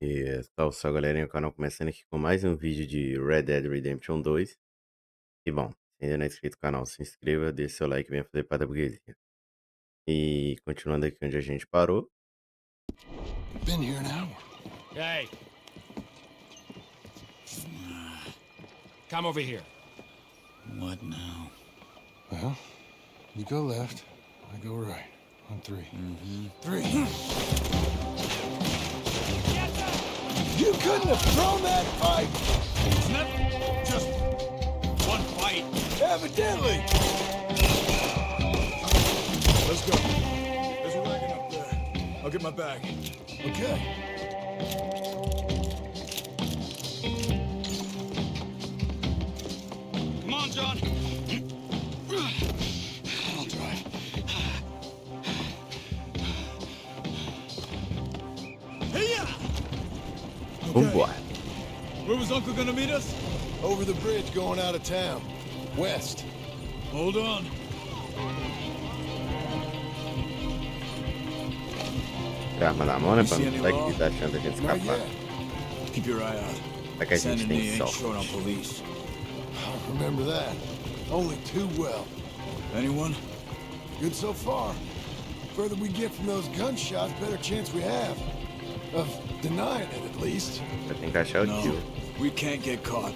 E salve, galerinha, o canal começando aqui com mais um vídeo de Red Dead Redemption 2. E bom, se ainda não é inscrito no canal, se inscreva, deixe seu like e venha fazer parte da burguesia. E continuando aqui onde a gente parou. Been here an hour. Hey. Come over here. What now? Well, you go left, I go right. On three. Three. You couldn't have thrown that fight! It's not just one fight. Evidently! Let's go. There's a wagon up there. I'll get my bag. Okay. Come on, John. I'll drive. Hey-ya! Vambora. Where was Uncle gonna meet us? Over the bridge going out of town. West. Hold on. Arma na mão, né? Pra não estar aqui tá achando a gente Not escapar. yet. Keep your eye out. Será que a San gente and tem me ain't sorte? short on police. I remember that. Only too well. Anyone? Good so far. Further we get from those gunshots, better chance we have. Of denying it, at least. Vai ter que achar o No. tio. We can't get caught.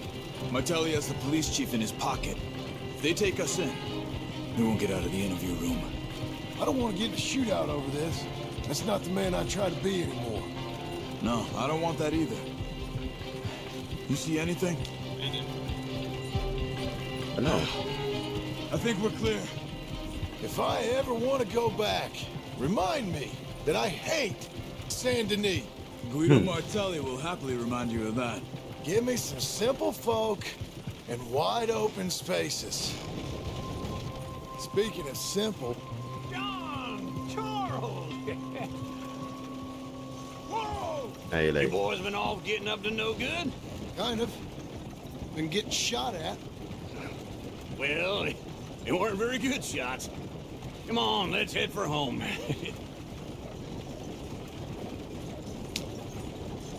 Martelli has the police chief in his pocket. If they take us in, we won't get out of the interview room. I don't want to get in a shootout over this. That's not the man I try to be anymore. No, I don't want that either. You see anything? Não. I think we're clear. If I ever want to go back, remind me that I hate Saint Denis. Guido Martelli will happily remind you of that. Give me some simple folk and wide open spaces. Speaking of simple, John! Charles! Whoa! Aí ele You aí. boys been off getting up to no good? kind of, been getting shot at. Well, they weren't very good shots. Come on, let's head for home.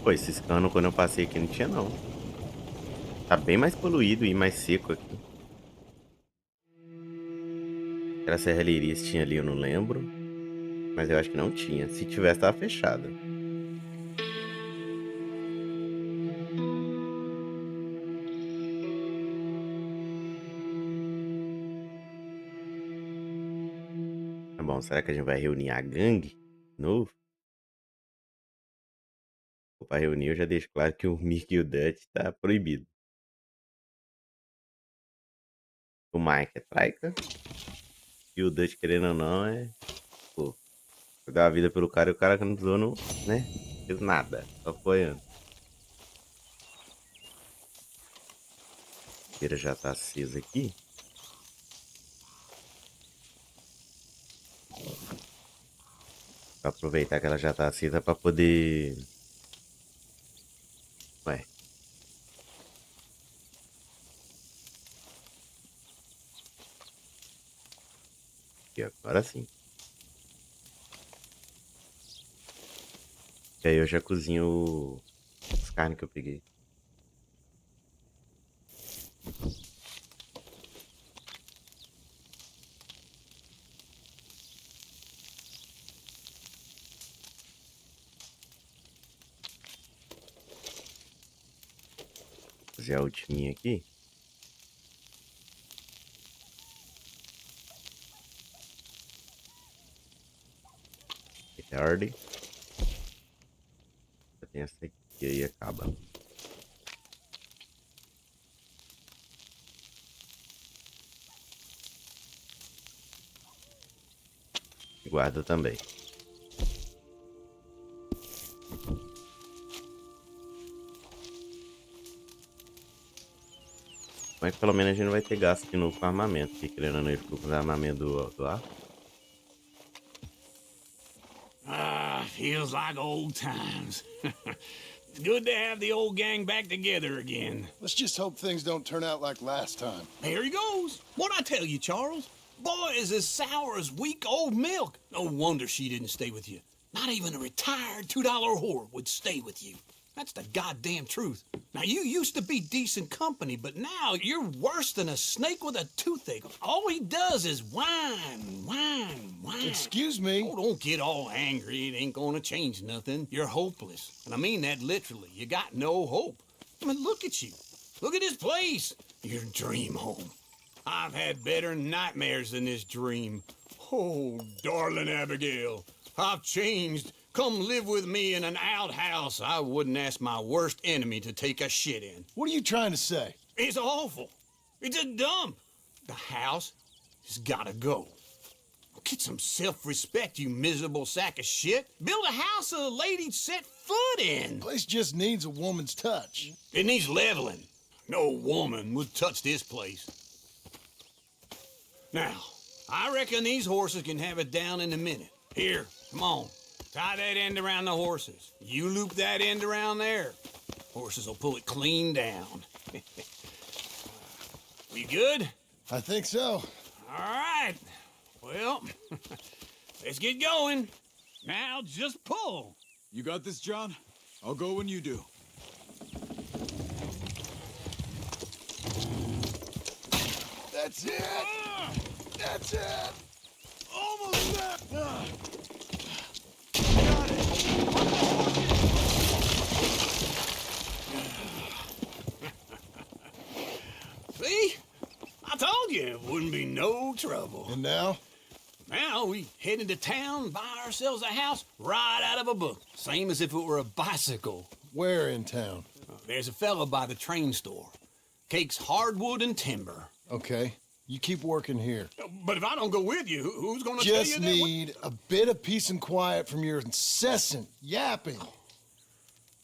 Pô, esses canos quando eu passei aqui não tinha não. Tá bem mais poluído e mais seco aqui. Aquela serralheria se tinha ali, eu não lembro. Mas eu acho que não tinha. Se tivesse, tava fechada. Tá bom, será que a gente vai reunir a gangue de novo? Pra reunir, eu já deixo claro que o Mickey e o Dutch tá proibido. O Mike é traica. E o Dutch, querendo ou não, pô, dar a vida pelo cara e o cara que não precisou, não, né? Fez nada, só apoiando. A feira já tá acesa aqui. Vou aproveitar que ela já tá acesa pra poder... Ué. Aqui, agora sim. E aí eu já cozinho as carnes que eu peguei. Vou fazer a ultiminha aqui. Tarde. Já tem essa aqui e aí acaba. Guarda também. Mas pelo menos a gente não vai ter gasto de novo com armamento. Porque querendo ou não, ele ficou com o armamento do ar. Feels like old times. It's good to have the old gang back together again. Let's just hope things don't turn out like last time. Here he goes. What'd I tell you, Charles? Boy is as sour as week old milk. No wonder she didn't stay with you. Not even a retired $2 whore would stay with you. That's the goddamn truth. Now, you used to be decent company, but now you're worse than a snake with a toothache. All he does is whine, whine, whine. Excuse me? Oh, don't get all angry. It ain't gonna change nothing. You're hopeless. And I mean that literally. You got no hope. I mean, look at you. Look at this place. Your dream home. I've had better nightmares than this dream. Oh, darling Abigail, I've changed. Come live with me in an outhouse I wouldn't ask my worst enemy to take a shit in. What are you trying to say? It's awful. It's a dump. The house has gotta go. Get some self-respect, you miserable sack of shit. Build a house a lady'd set foot in. Place just needs a woman's touch. It needs leveling. No woman would touch this place. Now, I reckon these horses can have it down in a minute. Here, come on. Tie that end around the horses. You loop that end around there. Horses will pull it clean down. We good? I think so. All right. Well, let's get going. Now just pull. You got this, John? I'll go when you do. That's it! That's it! Almost there! Got it! See? I told you it wouldn't be no trouble. And now? Now we head into town, buy ourselves a house right out of a book. Same as if it were a bicycle. Where in town? There's a fella by the train store. Cakes hardwood and timber. Okay, you keep working here. But if I don't go with you, who's gonna tell you Just that? need a bit of peace and quiet from your incessant yapping.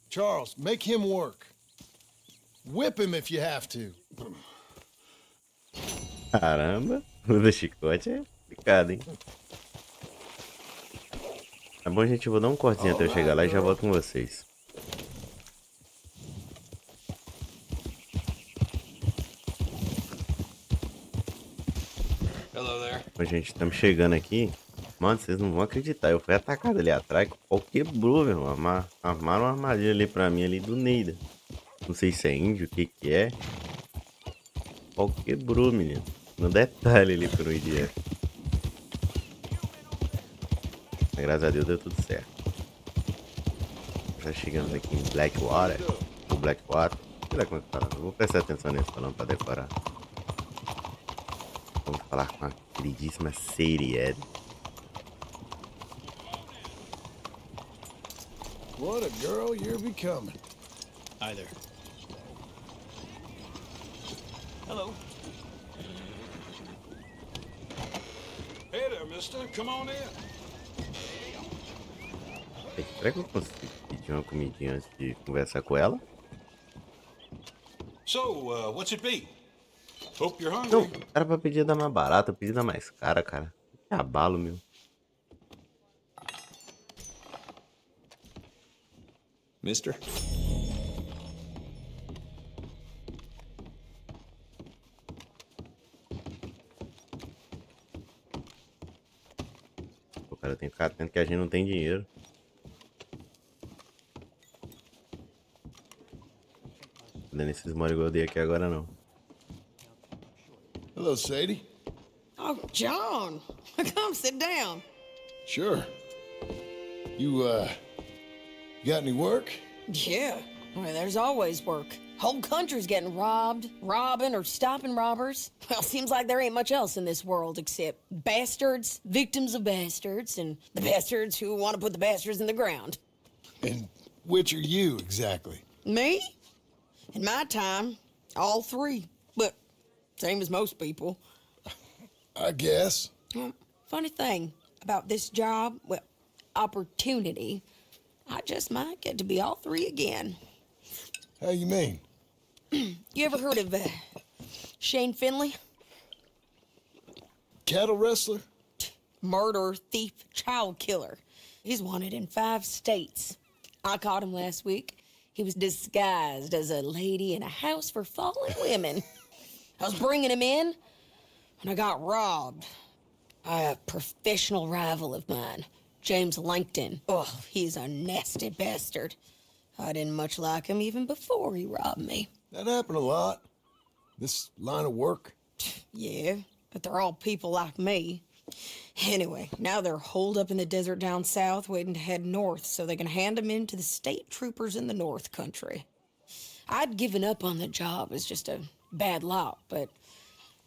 Charles, make him work. Whip him if you have to. Caramba, o do chicote é complicado, hein? Tá bom, gente, eu vou dar um cortezinho até eu chegar lá e já volto com vocês. Hello there. Bom, gente, estamos chegando aqui. Mano, vocês não vão acreditar. Eu fui atacado ali atrás. O pau quebrou, meu irmão. Armaram uma armadilha ali pra mim, ali do Neida. Não sei se é índio, o que que é. O pau quebrou, menino. No detalhe ali por um dia. Mas, graças a Deus deu tudo certo. Já chegamos aqui em Blackwater. O Blackwater. Sei lá como é que fala. Eu vou prestar atenção nesse falando pra decorar. Vamos falar com a queridíssima Sadie Ed. What a girl you're becoming. Hi there. Hello. Hey there, mister. Come on in. Será que eu consigo pedir uma comidinha antes de conversar com ela? So, what's it be? Hope you're hungry. Não, era pra pedir da mais barata, eu pedi da mais cara, cara. Que abalo, meu. Mister? O cara tem que ficar atento que a gente não tem dinheiro. Dando esses mole igual eu dei aqui agora não. Hello, Sadie. Oh, John, come sit down. Sure. You got any work? Yeah, well, there's always work. Whole country's getting robbed, robbing, or stopping robbers. Well, seems like there ain't much else in this world except bastards, victims of bastards, and the bastards who want to put the bastards in the ground. And which are you, exactly? Me? In my time, all three. But same as most people. I guess. Well, funny thing about this job, well, opportunity, I just might get to be all three again. How you mean? You ever heard of Shane Finley? Cattle wrestler? Murderer, thief, child killer. He's wanted in 5 states. I caught him last week. He was disguised as a lady in a house for fallen women. I was bringing him in when I got robbed by a professional rival of mine. James Langton. Oh, he's a nasty bastard. I didn't much like him even before he robbed me. That happened a lot. This line of work. Yeah, but they're all people like me. Anyway, now they're holed up in the desert down south waiting to head north so they can hand them in to the state troopers in the north country. I'd given up on the job as just a bad lot, but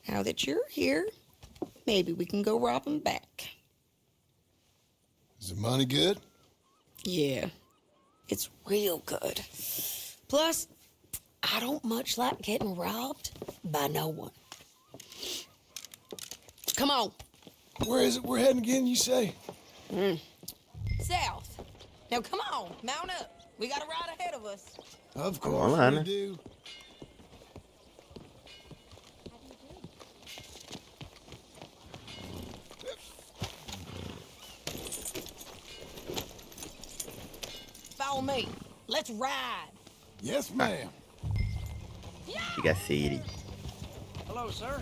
now that you're here, maybe we can go rob them back. Is the money good? Yeah, it's real good. Plus, I don't much like getting robbed by no one. Come on. Where is it we're heading again, you say? South. Now come on, mount up. We got a ride ahead of us. Of Come course on, we Anna. do. Follow me. Let's ride. Yes, ma'am. Fica sério. Hello, sir.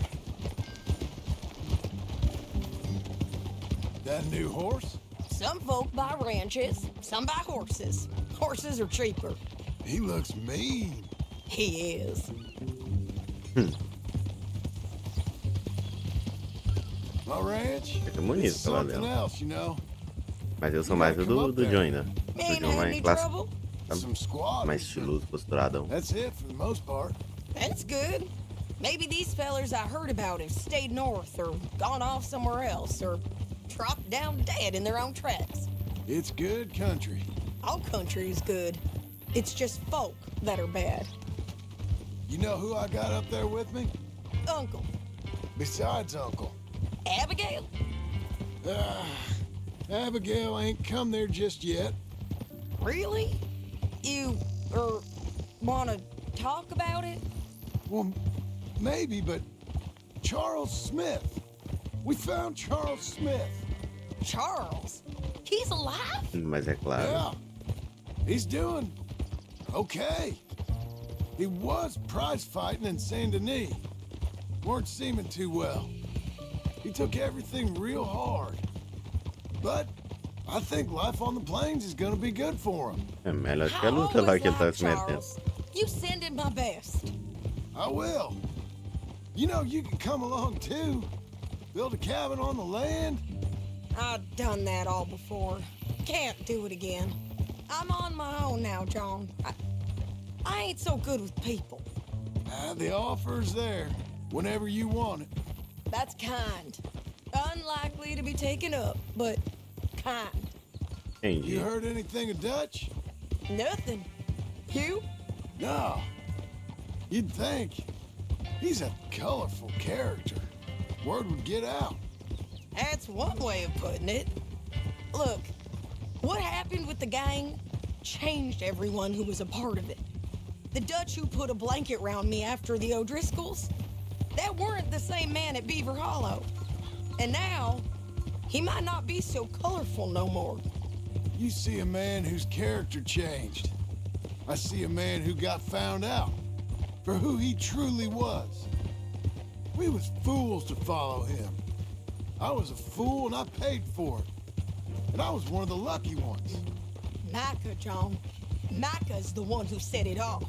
That new horse? Some folk buy ranches, some buy horses. Horses are cheaper. He looks mean. He is. My ranch? Fica bonito It's pela something dela. else, you know. Mas eu sou mais o do John ainda. O Ain't John had mais any clássico, trouble? Some squad. mais estiloso, posturadão. That's it for the most part. That's good. Maybe these fellers I heard about have stayed north or gone off somewhere else or dropped down dead in their own tracks. It's good country. All country is good. It's just folk that are bad. You know who I got up there with me? Uncle, Besides Uncle. Abigail, Abigail ain't come there just yet. really? You, wanna talk about it? Well, maybe, but Charles Smith. We found Charles Smith. Charles? He's alive? Mas é claro. Yeah. He's doing okay. He was prize fighting in Saint Denis. Weren't seeming too well. He took everything real hard. But I think life on the plains is gonna be good for him. É melhor que a I luta lá always que ele tá liked se metendo. Charles. You send him my best. I will. You know, you can come along too. Build a cabin on the land. I've done that all before. Can't do it again. I'm on my own now, John. I ain't so good with people. The offer's there whenever you want it. That's kind. Unlikely to be taken up, but kind. Entendi. You heard anything of Dutch? Nothing. You? No. You'd think. He's a colorful character. Word would get out. That's one way of putting it. Look, what happened with the gang changed everyone who was a part of it. The Dutch who put a blanket round me after the O'Driscolls, that weren't the same man at Beaver Hollow. And now, he might not be so colorful no more. You see a man whose character changed. I see a man who got found out for who he truly was. We was fools to follow him. I was a fool and I paid for it. And I was one of the lucky ones. Micah, John. Micah's the one who set it off.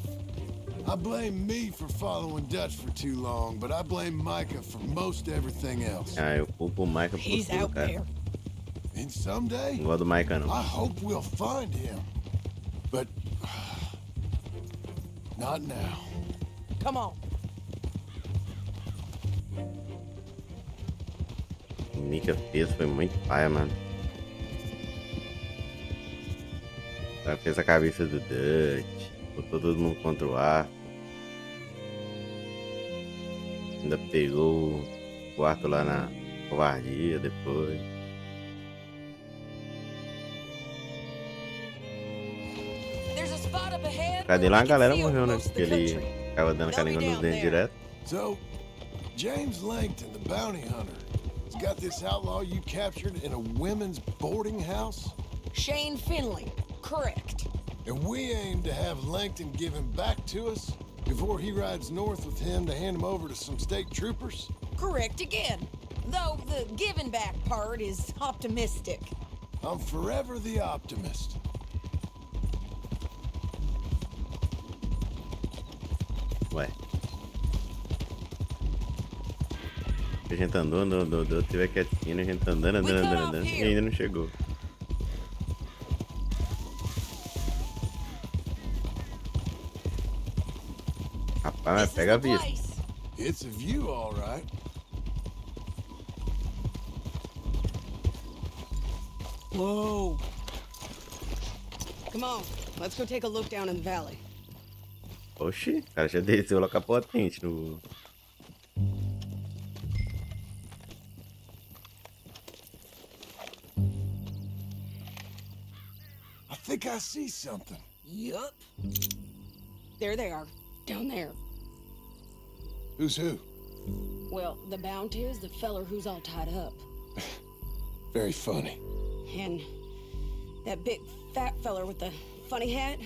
I blame me for following Dutch for too long, but I blame Micah for most everything else. Ah, eu culpo o Micah por He's tudo, out cara. there. And someday, Não gosto do Micah, não. I hope we'll find him. But not now. Come on. O Mika fez foi muito paia, mano. Ela fez a cabeça do Dutch, botou todo mundo contra o ar. Ainda pegou o quarto lá na covardia depois. There's a spot up ahead. Cadê where lá? we A can galera see over morreu, né? most of Porque the ele country. ficava dando They'll be caringa nos down dentes there. direto. So, James Langton, the bounty hunter, has got this outlaw you captured in a women's boarding house? Shane Finley. Correct. And we aim to have Langton give him back to us before he rides north with him to hand him over to some state troopers? Correct again. Though the giving back part is optimistic. I'm forever the optimist. Ué. A gente andou, tiver quietinho, a gente andando, e ainda não chegou. Rapaz, mas pega a vista. It's a view, all right. Whoa. Come on, let's go take a look down in the valley. Oxi, o cara já desceu lá com a potente no... I think I see something. Yup. There they are, down there. Who's who? Well, the bounty is the feller who's all tied up. Very funny. And that big fat feller with the funny hat,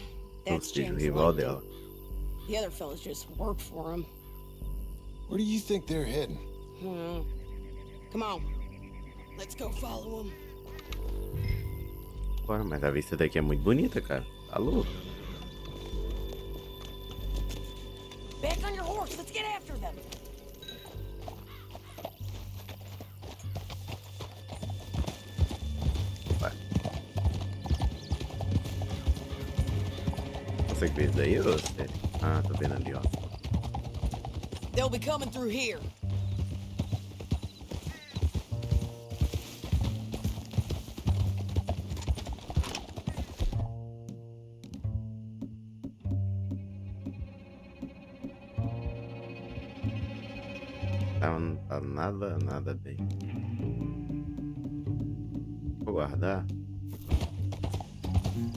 that's Gostei do James rival Langdon. dela. The other fellas just work for him. Where do you think they're heading? Come on, let's go follow him. Porra, mas a vista daqui é muito bonita, cara. Tá louco. Back on your horse, let's get after them. Vai. Consegue ver isso daí, ô? Sério? Ah, tô vendo ali, ó. They'll be coming through here. Tá nada bem. Vou guardar.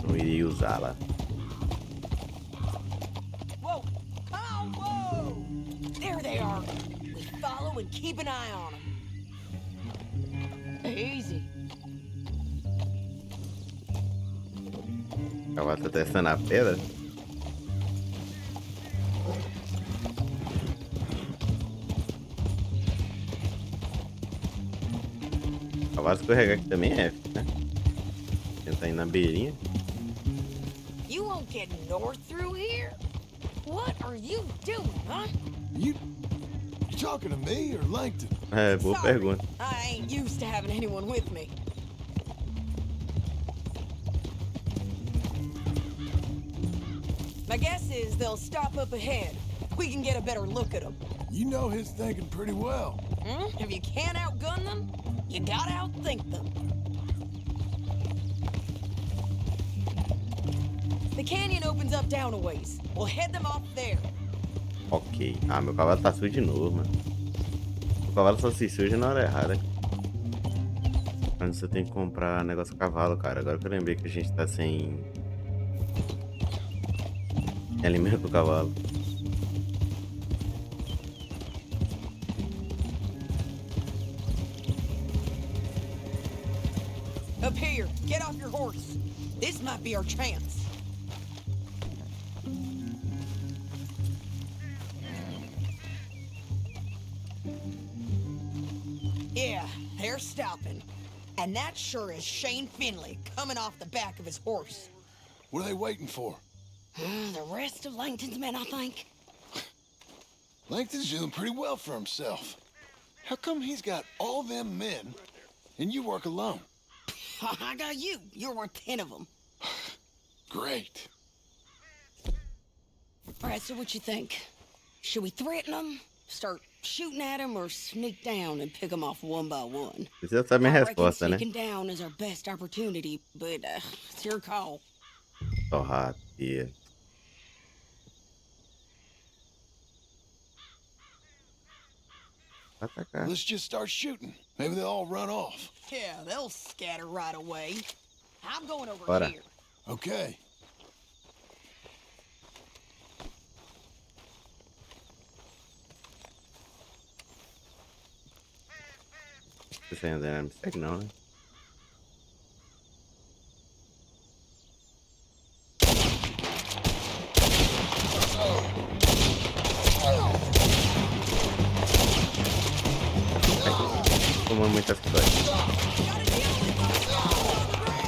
Não iria usá-la. Whoa! Oh, whoa! There they are. We follow and keep an eye on them. Easy. O cavalo tá testando a pedra. O cavalo escorregar aqui também é F, né? Tentar ir na beirinha. You won't get north through here? What are you doing, huh? You talking to me or Langton? É, boa Sorry, pergunta. I ain't used to having anyone with me. My guess is they'll stop up ahead. We can get a better look at them. You know his thinking pretty well. If you can't outgun them, you gotta outthink them. The canyon opens up down a ways. We'll head them off there. Ok. Ah, meu cavalo tá sujo de novo, mano. O cavalo só se suja na hora errada. Antes eu tenho que comprar negócio cavalo, cara. Agora que eu lembrei que a gente tá sem alimento pro cavalo. Up here, get off your horse. This might be our chance. Yeah, they're stopping. And that sure is Shane Finley coming off the back of his horse. What are they waiting for? The rest of Langton's men, I think. Langton's doing pretty well for himself. How come he's got all them men and you work alone? I got you. You're worth 10 of them. Great. All right, so what you think? Should we threaten them, start shooting at them, or sneak down and pick them off one by one? Você já sabe a minha I reckon resposta, né? sneaking down is our best opportunity, but it's your call. Sorrateira. Atacar. Let's just start shooting. Maybe they'll all run off. Yeah, they'll scatter right away. I'm going over Bora. here. Okay. Você ainda não me segue não, né? Tomando muitas coisas. Gotta deal with them. On the ground.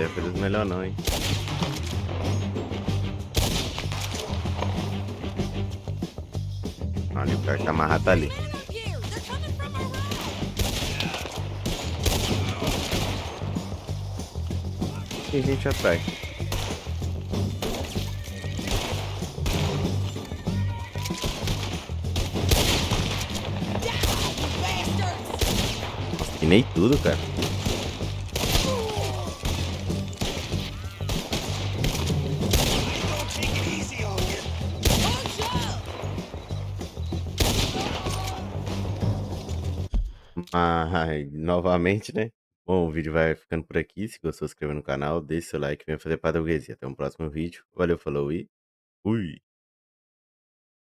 defesa melhor não, hein? Ali, o cara que tá amarrado tá ali. Man up here! They're coming from our right! Tem gente atrás. Bastards! Pinei tudo, cara. Punch up! Mas, novamente, né? Bom, o vídeo vai ficando por aqui. Se gostou, se inscreva no canal, deixe seu like e venha fazer parte da burguesia. Até um próximo vídeo. Valeu, falou e fui!